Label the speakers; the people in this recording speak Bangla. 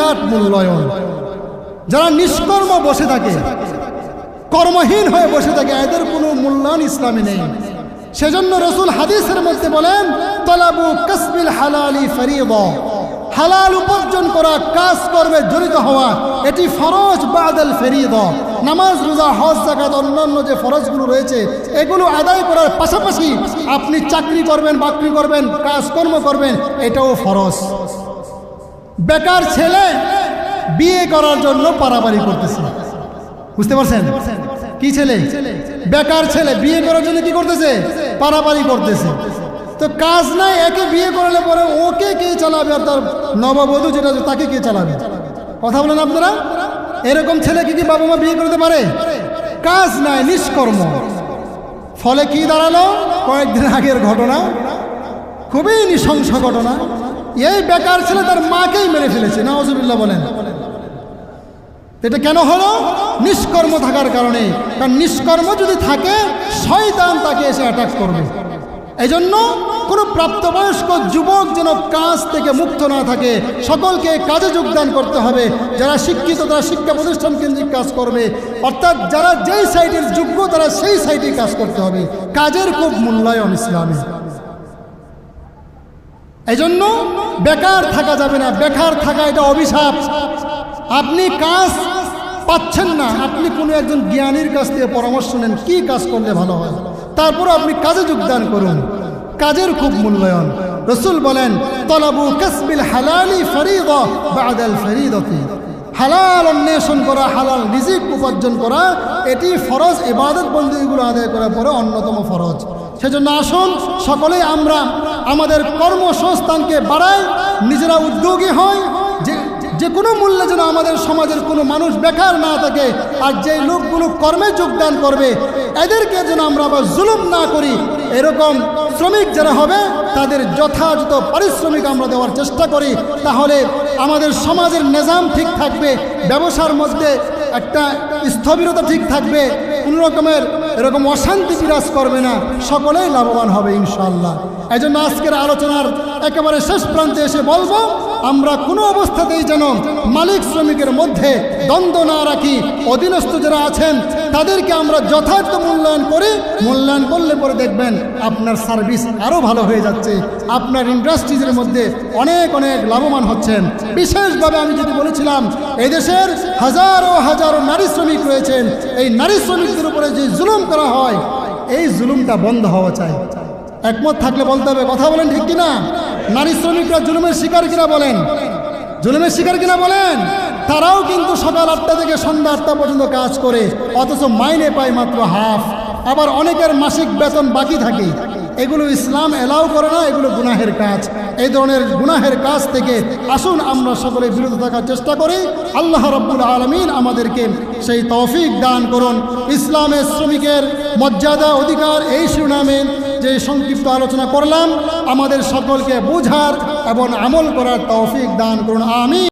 Speaker 1: বিরাট মূল্যায়ন। যারা নিষ্কর্ম বসে থাকে, কর্মহীন হয়ে বসে থাকে, এদের কোনো মূল্যায়ন ইসলামে নেই। সেজন্য রাসূল হাদিসের মধ্যে বলেন, তলাবু কাসবিল হালালি ফরিদা, হালাল উপার্জন করা, কাজ করবে জড়িত হওয়া, এটি ফরজ বাদাল ফরিদা। নামাজ, রোজা, হজ, যাকাত, অন্যান্য যে ফরজগুলো রয়েছে এগুলো আদায় করার পাশাপাশি আপনি চাকরি করবেন, বাকরি করবেন, কাজকর্ম করবেন, এটাও ফরজ। বেকার ছেলে বিয়ে করার জন্য পারাপারি করতেছে, বুঝতে পারছেন? কি ছেলে? বেকার ছেলে বিয়ে করার জন্য কি করতেছে? পারাপারি করতেছে। তো কাজ নাই, একে বিয়ে করলে পরে ওকে কে চালাবে? আর তার নববধূ যেটা তাকে কে চালাবে? কথা বলেন আপনারা? এরকম ছেলে কি বাবা মা বিয়ে করতে পারে? কাজ নাই, নিষ্কর্ম। ফলে কি দাঁড়ালো? কয়েকদিন আগের ঘটনা, খুবই নৃশংস ঘটনা। এই বেকার ছেলে তার মাকেই মেরে ফেলেছে, নাউজুবিল্লাহ বলেন। এটা কেন হলো? নিষ্কর্ম থাকার কারণে। কারণ নিষ্কর্ম যদি থাকে, শয়তান তাকে এসে অ্যাটাক করবে। এজন্য কোনো প্রাপ্তবয়স্ক যুবক যেন কাজ থেকে মুক্ত না থাকে, সকলকে কাজে যোগদান করতে হবে। যারা শিক্ষিত তারা শিক্ষা প্রতিষ্ঠান কেন্দ্রিক কাজ করবে, অর্থাৎ যারা যেই সাইডের যোগ্য তারা সেই সাইডে কাজ করতে হবে। কাজের খুব মূল্যায়ন ইসলামে। এজন্য বেকার থাকা যাবে না। বেকার থাকা এটা অভিশাপ। আপনি কাজ পাচ্ছেন না, আপনি কোনো একজন জ্ঞানীর কাছ থেকে পরামর্শ নেন কি কাজ করলে ভালো হয়, তারপর আপনি কাজে যোগদান করুন। কাজের খুব মূল্যায়ন। রাসূল বলেন, তলাবু কাসবিল হালালি ফরিদা বাদাল ফরিদাতি, হালাল অন্বেষণ করা, হালাল রিজিক উপার্জন করা, এটি ফরজ। ইবাদত বন্দেগীগুলো আদায় করার পরে অন্যতম ফরজ। সেজন্য আসুন সকলেই আমরা আমাদের কর্মসংস্থানকে বাড়াই, নিজেরা উদ্যোগী হই, যে কোনো মূল্যে যেন আমাদের সমাজের কোনো মানুষ বেকার না থাকে। আর যে লোকগুলো কর্মে যোগদান করবে এদেরকে যেন আমরা আবার জুলুম না করি। এরকম শ্রমিক যারা হবে তাদের যথাযথ পারিশ্রমিক আমরা দেওয়ার চেষ্টা করি, তাহলে আমাদের সমাজের নিজাম ঠিক থাকবে, ব্যবসার মধ্যে একটা স্থবিরতা ঠিক থাকবে, কোনো রকমের এরকম অশান্তি বিরাজ করবে না, সকলেই লাভবান হবে ইনশাআল্লাহ। এই জন্য আজকের আলোচনার একেবারে শেষ প্রান্তে এসে বলবো, আমরা কোনো অবস্থাতেই যেন মালিক শ্রমিকের মধ্যে দ্বন্দ্ব না রাখি। অধীনস্থ যারা আছেন তাদেরকে আমরা যথার্থ মূল্যায়ন করি। মূল্যায়ন করলে পরে দেখবেন আপনার সার্ভিস আরও ভালো হয়ে যাচ্ছে, আপনার ইন্ডাস্ট্রিজের মধ্যে অনেক অনেক লাভবান হচ্ছেন। বিশেষভাবে আমি যদি বলেছিলাম, এদেশের হাজারো হাজারো নারী শ্রমিক রয়েছেন, এই নারী শ্রমিকদের উপরে যে জুলুম করা হয় এই জুলুমটা বন্ধ হওয়া চাই। একমত থাকলে বলতে হবে, কথা বলেন ঠিক কিনা? নারী শ্রমিকরা জুলুমের শিকার কিনা বলেন? জুলুমের শিকার কিনা বলেন? তারাও কিন্তু সকাল 8টা থেকে সন্ধ্যা 8টা পর্যন্ত কাজ করে, অথচ মাইনে পায় মাত্র হাফ। আবার অনেকের মাসিক বেতন বাকি থাকে। এগুলো ইসলাম এলাও করে না, এগুলো গুনাহের কাজ। এই ধরনের গুনাহের কাজ থেকে আসুন আমরা সকলে বিরত থাকার চেষ্টা করি। আল্লাহ রাব্বুল আলামিন আমাদেরকে সেই তৌফিক দান করুন। ইসলামের শ্রমিকের মর্যাদা অধিকার এই শিরোনামে যে সংক্ষিপ্ত আলোচনা করলাম, আমাদের সকলকে বুঝার এবং আমল করার তৌফিক দান করুন। আমিন।